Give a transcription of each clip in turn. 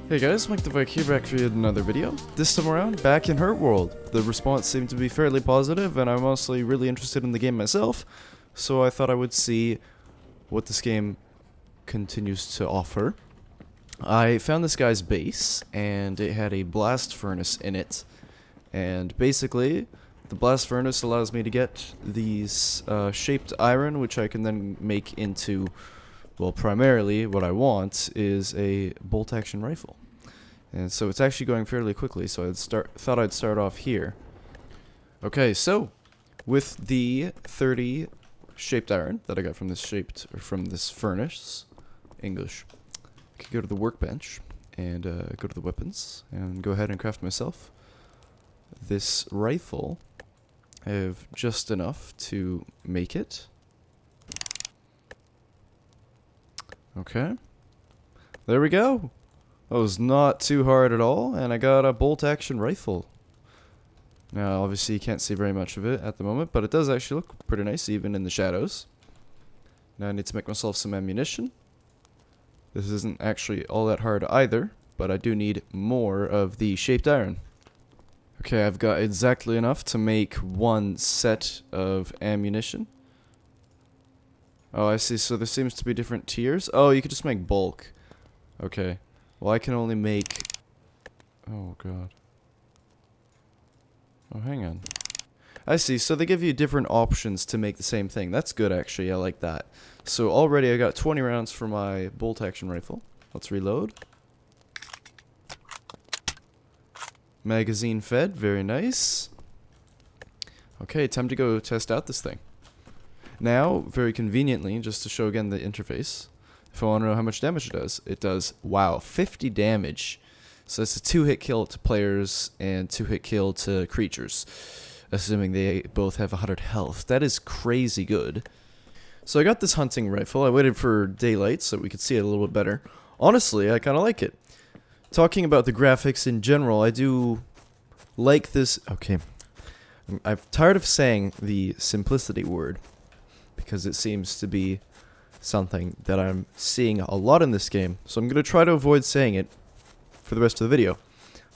Hey guys, Mike the Vic here, back for yet another video. This time around, back in Hurtworld. The response seemed to be fairly positive, and I'm honestly really interested in the game myself, so I thought I would see what this game continues to offer. I found this guy's base, and it had a blast furnace in it, and basically, the blast furnace allows me to get these shaped iron, which I can then make into, well, primarily what I want is a bolt-action rifle. And so it's actually going fairly quickly, so thought I'd start off here. Okay, so with the 30 shaped iron that I got from this furnace, English, I could go to the workbench and go to the weapons and go ahead and craft myself this rifle. I have just enough to make it. Okay. There we go. That was not too hard at all, and I got a bolt-action rifle. Now, obviously you can't see very much of it at the moment, but it does actually look pretty nice, even in the shadows. Now I need to make myself some ammunition. This isn't actually all that hard either, but I do need more of the shaped iron. Okay, I've got exactly enough to make one set of ammunition. Oh, I see, so there seems to be different tiers. Oh, you could just make bulk. Okay. Well, I can only make... Oh, God. Oh, hang on. I see, so they give you different options to make the same thing. That's good, actually. I like that. So, already I got 20 rounds for my bolt-action rifle. Let's reload. Magazine fed. Very nice. Okay, time to go test out this thing. Now, very conveniently, just to show again the interface, if I want to know how much damage it does, wow, 50 damage. So it's a 2-hit kill to players and 2-hit kill to creatures, assuming they both have 100 health. That is crazy good. So I got this hunting rifle. I waited for daylight so we could see it a little bit better. Honestly, I kind of like it. Talking about the graphics in general, I do like this. Okay, I'm tired of saying the simplicity word, because it seems to be something that I'm seeing a lot in this game, so I'm going to try to avoid saying it for the rest of the video.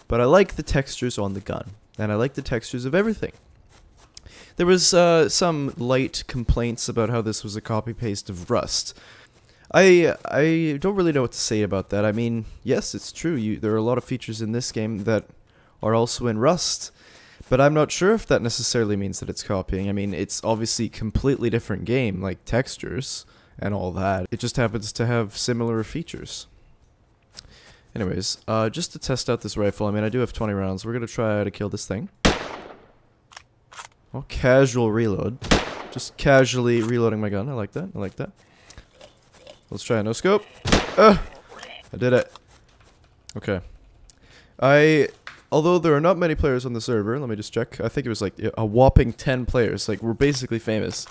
But I like the textures on the gun, and I like the textures of everything. There was some light complaints about how this was a copy-paste of Rust. I don't really know what to say about that. I mean, yes, it's true, there are a lot of features in this game that are also in Rust, but I'm not sure if that necessarily means that it's copying. I mean, it's obviously a completely different game, like textures and all that. It just happens to have similar features. Anyways, just to test out this rifle, I mean, I do have 20 rounds. We're going to try to kill this thing. Well, casual reload. Just casually reloading my gun. I like that. I like that. Let's try a no-scope. I did it. Okay. Although there are not many players on the server, let me just check. I think it was like a whopping 10 players. Like, we're basically famous.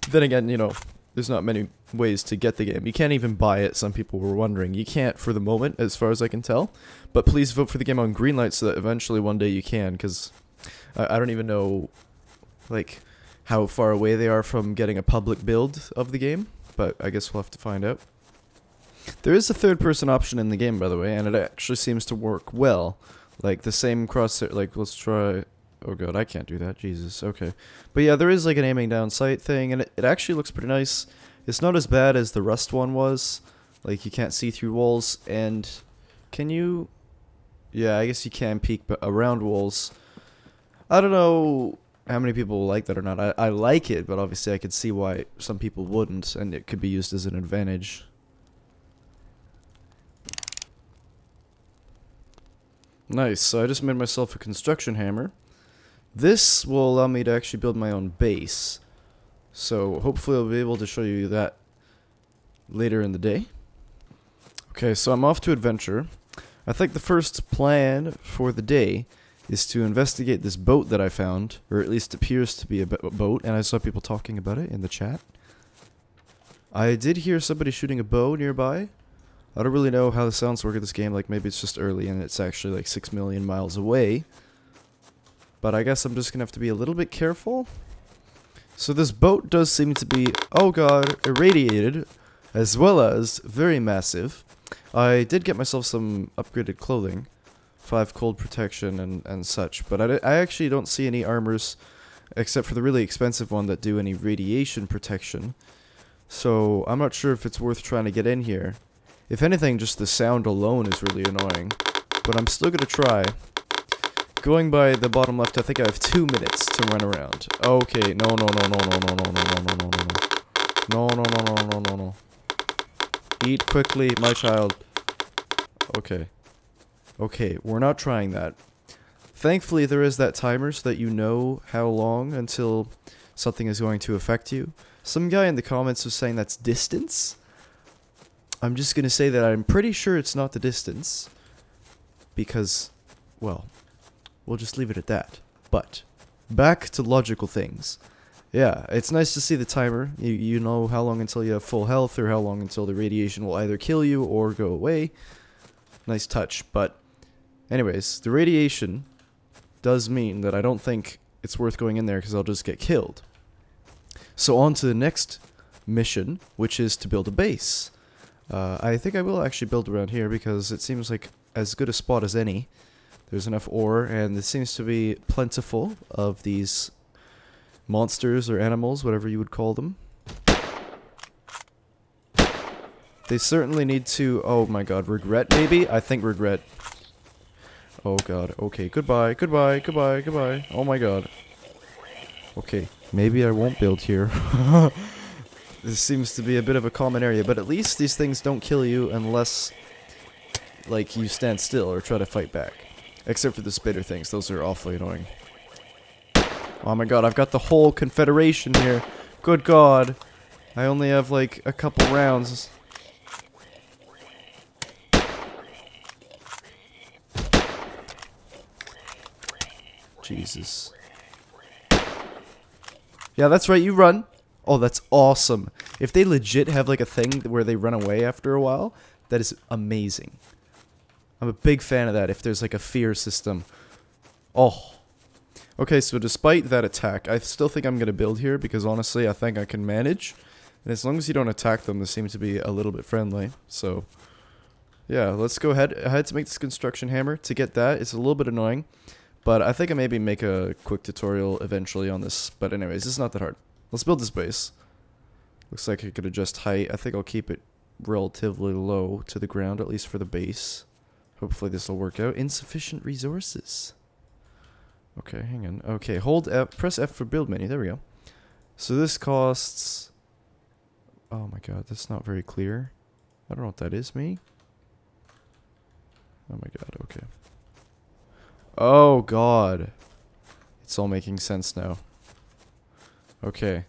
Then again, you know, there's not many ways to get the game. You can't even buy it, some people were wondering. You can't for the moment, as far as I can tell. But please vote for the game on Greenlight so that eventually one day you can, because I don't even know, like, how far away they are from getting a public build of the game. But I guess we'll have to find out. There is a third-person option in the game, by the way, and it actually seems to work well. Like, the same crosshair, like, let's try... Oh god, I can't do that, Jesus, okay. But yeah, there is like an aiming down sight thing, and it actually looks pretty nice. It's not as bad as the Rust one was. Like, you can't see through walls, and... Can you... Yeah, I guess you can peek around walls. I don't know how many people will like that or not. I like it, but obviously I could see why some people wouldn't, and it could be used as an advantage. Nice, so I just made myself a construction hammer. This will allow me to actually build my own base. So hopefully I'll be able to show you that later in the day. Okay, so I'm off to adventure. I think the first plan for the day is to investigate this boat that I found, or at least appears to be a boat, and I saw people talking about it in the chat. I did hear somebody shooting a bow nearby. I don't really know how the sounds work in this game, like maybe it's just early and it's actually like 6 million miles away. But I guess I'm just gonna have to be a little bit careful. So this boat does seem to be, oh god, irradiated, as well as very massive. I did get myself some upgraded clothing. 5 cold protection and such. But I actually don't see any armors, except for the really expensive one, that do any radiation protection. So I'm not sure if it's worth trying to get in here. If anything, just the sound alone is really annoying. But I'm still gonna try. Going by the bottom left, I think I have 2 minutes to run around. Okay, no. No. Eat quickly, my child. Okay. Okay, we're not trying that. Thankfully, there is that timer so that you know how long until something is going to affect you. Some guy in the comments was saying that's distance. I'm just gonna say that I'm pretty sure it's not the distance. Because, well, we'll just leave it at that. But, back to logical things. Yeah, it's nice to see the timer. You know how long until you have full health, or how long until the radiation will either kill you or go away. Nice touch, but anyways, the radiation does mean that I don't think it's worth going in there because I'll just get killed. So on to the next mission, which is to build a base. I think I will actually build around here because it seems like as good a spot as any. There's enough ore, and it seems to be plentiful of these monsters or animals, whatever you would call them. They certainly need to, oh my god, regret maybe? I think regret. Oh god, okay, goodbye. Oh my god. Okay, maybe I won't build here. This seems to be a bit of a common area, but at least these things don't kill you unless, like, you stand still or try to fight back. Except for the spitter things, those are awfully annoying. Oh my god, I've got the whole confederation here. Good god. I only have, like, a couple rounds. Jesus. Yeah, that's right, you run. Oh, that's awesome. If they legit have like a thing where they run away after a while, that is amazing. I'm a big fan of that if there's like a fear system. Oh. Okay, so despite that attack, I still think I'm going to build here because honestly, I think I can manage. And as long as you don't attack them, they seem to be a little bit friendly. So, yeah, let's go ahead. I had to make this construction hammer to get that. It's a little bit annoying. But I think I maybe make a quick tutorial eventually on this. But anyways, it's not that hard. Let's build this base. Looks like I could adjust height. I think I'll keep it relatively low to the ground, at least for the base. Hopefully this will work out. Insufficient resources. Okay, hang on. Okay, hold F, press F for build menu. There we go. So this costs... Oh my god, that's not very clear. I don't know what that is, me. Oh my god, okay. Oh god. It's all making sense now. Okay.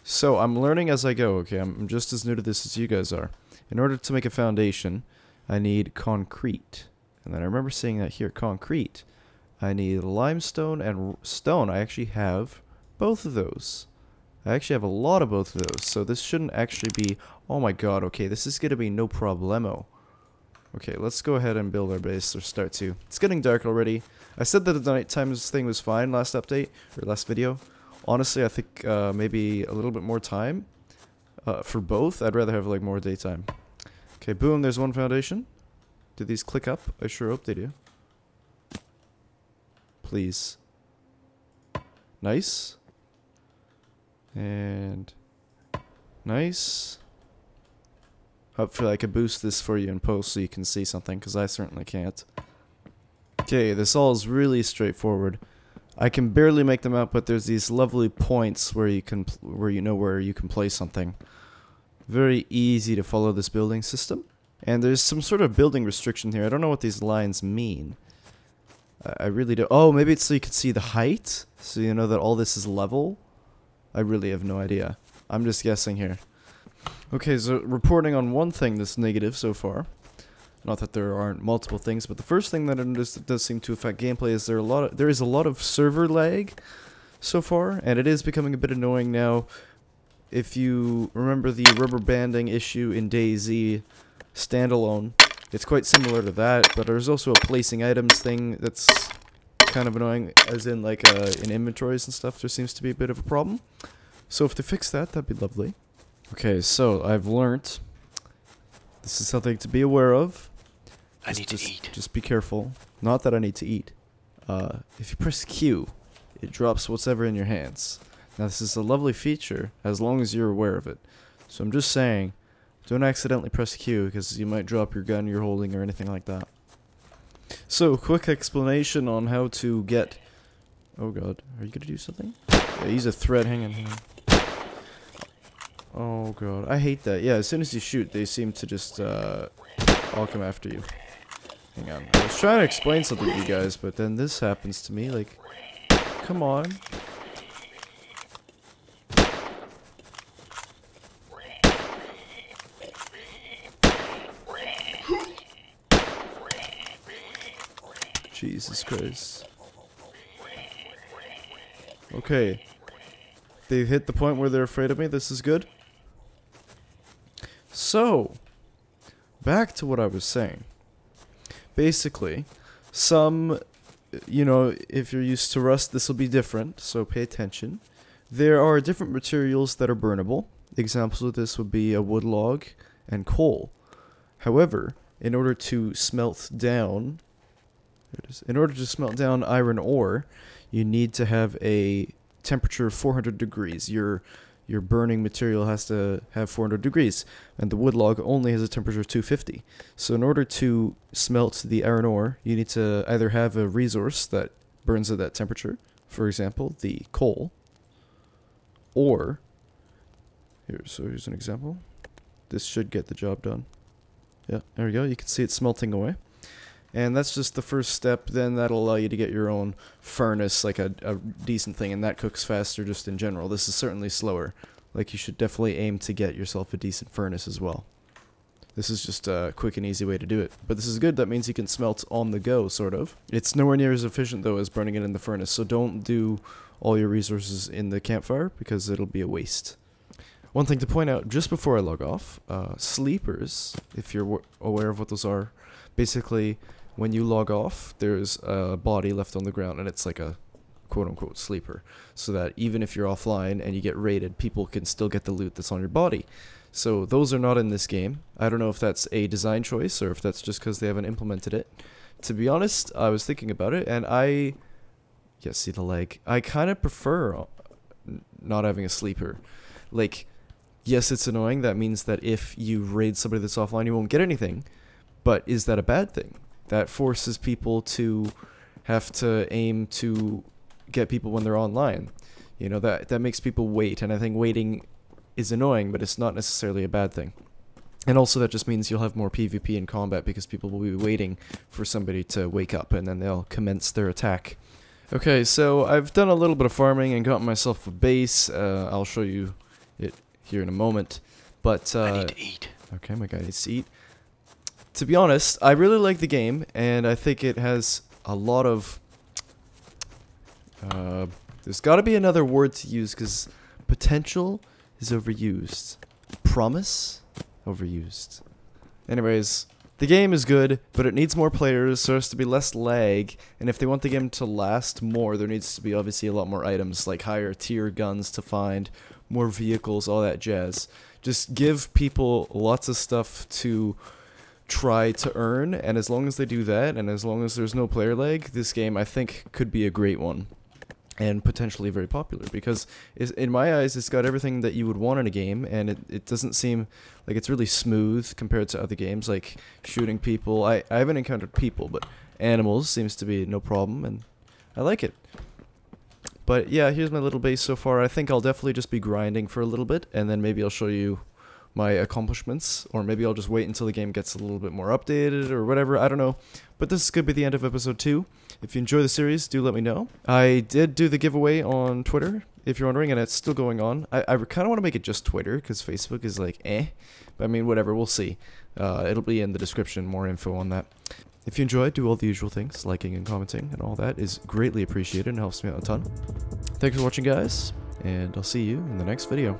So, I'm learning as I go, okay? I'm just as new to this as you guys are. In order to make a foundation, I need concrete. And then I remember seeing that here, concrete. I need limestone and stone. I actually have both of those. I actually have a lot of both of those, so this shouldn't actually be... Oh my god, okay, this is gonna be no problemo. Okay, let's go ahead and build our base, or start to. It's getting dark already. I said that the nighttime thing was fine last update, or last video. Honestly, I think maybe a little bit more time for both. I'd rather have like more daytime. Okay, boom, there's one foundation. Do these click up? I sure hope they do. Please. Nice. And nice. Hopefully I can boost this for you in post so you can see something, because I certainly can't. Okay, this all is really straightforward. I can barely make them out, but there's these lovely points where you can, where you can place something. Very easy to follow this building system. And there's some sort of building restriction here. I don't know what these lines mean. I really don't. Oh, maybe it's so you can see the height? So you know that all this is level? I really have no idea. I'm just guessing here. Okay, so reporting on one thing that's negative so far. Not that there aren't multiple things, but the first thing that I noticed that does seem to affect gameplay is there is a lot of server lag so far, and it is becoming a bit annoying now. If you remember the rubber banding issue in DayZ standalone, it's quite similar to that, but there's also a placing items thing that's kind of annoying, as in like in inventories and stuff. There seems to be a bit of a problem. So if they fix that, that'd be lovely. Okay, so I've learnt This is something to be aware of. I need to eat. Just be careful. Not that I need to eat. If you press Q, it drops whatever in your hands. Now this is a lovely feature, as long as you're aware of it. So I'm just saying, don't accidentally press Q, because you might drop your gun you're holding or anything like that. So, quick explanation on how to get... Oh god, are you gonna do something? Yeah, use a thread, hang on. Oh god, I hate that. Yeah, as soon as you shoot, they seem to just, all come after you. Hang on, I was trying to explain something to you guys, but then this happens to me, like... Come on. Jesus Christ. Okay. They've hit the point where they're afraid of me. This is good. So, back to what I was saying. Basically, some, you know, if you're used to rust, this will be different, so pay attention. There are different materials that are burnable. Examples of this would be a wood log and coal. However, in order to smelt down... In order to smelt down iron ore, you need to have a temperature of 400 degrees. Your burning material has to have 400 degrees, and the wood log only has a temperature of 250. So in order to smelt the iron ore, you need to either have a resource that burns at that temperature, for example, the coal, or... here's an example. This should get the job done. Yeah, there we go. You can see it smelting away. And that's just the first step. Then that'll allow you to get your own furnace, like a decent thing, and that cooks faster just in general. This is certainly slower. Like, you should definitely aim to get yourself a decent furnace as well. This is just a quick and easy way to do it. But this is good. That means you can smelt on the go, sort of. It's nowhere near as efficient, though, as burning it in the furnace, so don't do all your resources in the campfire, because it'll be a waste. One thing to point out, just before I log off, sleepers, if you're aware of what those are, basically... when you log off, there's a body left on the ground, and it's like a quote-unquote sleeper. So that even if you're offline and you get raided, people can still get the loot that's on your body. So those are not in this game. I don't know if that's a design choice, or if that's just because they haven't implemented it. To be honest, I was thinking about it, and yeah, see the leg. I kind of prefer not having a sleeper. Like, yes, it's annoying. That means that if you raid somebody that's offline, you won't get anything. But is that a bad thing? That forces people to have to aim to get people when they're online. You know, that makes people wait, and I think waiting is annoying, but it's not necessarily a bad thing. And also that just means you'll have more PvP in combat, because people will be waiting for somebody to wake up, and then they'll commence their attack. Okay, so I've done a little bit of farming and gotten myself a base. I'll show you it here in a moment. But I need to eat. Okay, my guy needs to eat. To be honest, I really like the game, and I think it has a lot of... there's got to be another word to use, because potential is overused. Promise? Overused. Anyways, the game is good, but it needs more players, so there's to be less lag, and if they want the game to last more, there needs to be obviously a lot more items, like higher tier guns to find, more vehicles, all that jazz. Just give people lots of stuff to... try to earn, and as long as they do that, and as long as there's no player lag, this game I think could be a great one, and potentially very popular, because in my eyes it's got everything that you would want in a game, and it doesn't seem like it's really smooth compared to other games, like shooting people. I haven't encountered people, but animals seems to be no problem, and I like it. But yeah, here's my little base so far. I think I'll definitely just be grinding for a little bit, and then maybe I'll show you my accomplishments, or maybe I'll just wait until the game gets a little bit more updated or whatever, I don't know. But this could be the end of episode 2. If you enjoy the series, do let me know. I did do the giveaway on Twitter, if you're wondering, and it's still going on. I kind of want to make it just Twitter, because Facebook is like, but I mean, whatever, we'll see. It'll be in the description, more info on that. If you enjoyed, do all the usual things, liking and commenting, and all that is greatly appreciated and helps me out a ton. Thanks for watching, guys, and I'll see you in the next video.